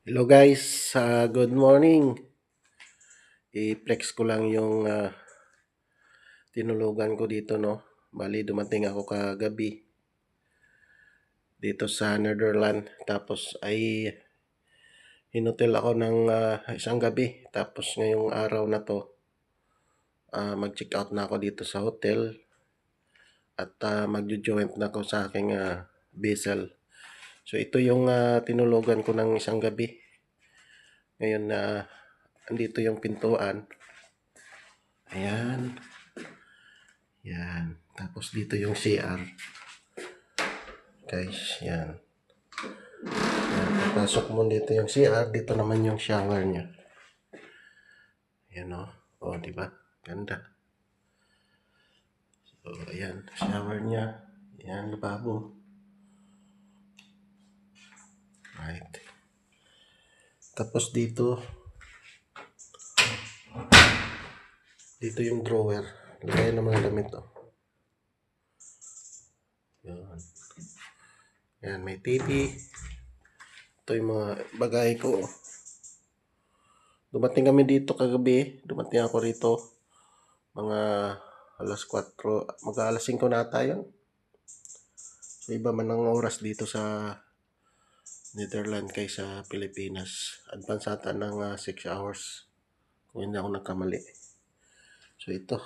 Hello guys, good morning. I-flex ko lang yung tinulugan ko dito, no. Bali dumating ako kagabi dito sa Netherlands. Tapos ay hinotel ako ng isang gabi. Tapos ngayong araw na to, mag-check out na ako dito sa hotel at magjo-joint na ako sa aking vessel. So ito yung tinulugan ko ng isang gabi. Ngayon na andito yung pintuan. Ayan. Yan. Tapos dito yung CR. Guys, yan. Yan. Papasok mo dito yung CR. Dito naman yung shower niya. Yan o. O, diba? Ganda. So, ayan. Shower niya. Yan, lababo. Right. Tapos dito yung drawer. Lagay ng mga damit o. Yan. Yan, may TV. Ito yung mga bagay ko. Dumating kami dito kagabi. Dumating ako rito. Mga alas 4. Mag-alas 5 na tayo. So, iba man ang oras dito sa Netherlands kaysa Pilipinas. Advance ata ng 6 hours. Kung hindi ako nagkamali. So, ito.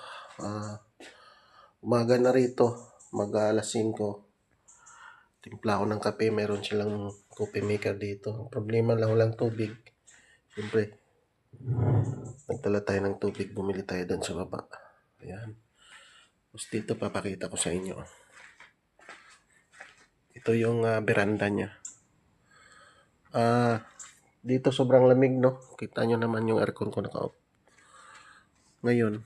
Umaga na rito. Mag-alas 5. Timpla ako ng kape. Meron silang coffee maker dito. Ang problema lang, walang tubig. Siyempre, nagtala tayo ng tubig. Bumili tayo doon sa baba. Ayan. Tapos dito papakita ko sa inyo. Ito yung veranda niya. Dito sobrang lamig, no? Kita nyo naman yung aircon ko naka-off. Ngayon,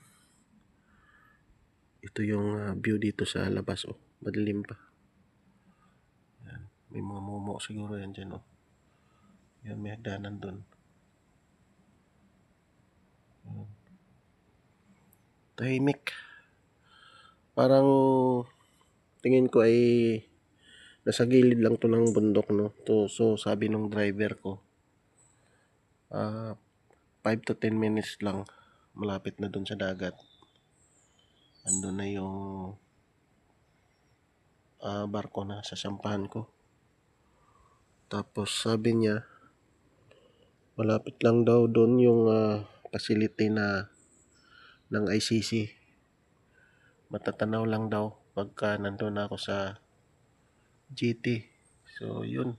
ito yung view dito sa labas, oh. Madilim pa. Yan. May mga momo siguro yan dyan, oh. Yan, may hagdanan dun. Tahimik. Parang tingin ko ay nasa gilid lang to ng bundok, no? So sabi nung driver ko, 5 to 10 minutes lang malapit na dun sa dagat. Ando na yung barko na sasampahan ko. Tapos sabi niya, malapit lang daw doon yung facility na ng ICC. Matatanaw lang daw pagka nandun ako sa GT. So yun.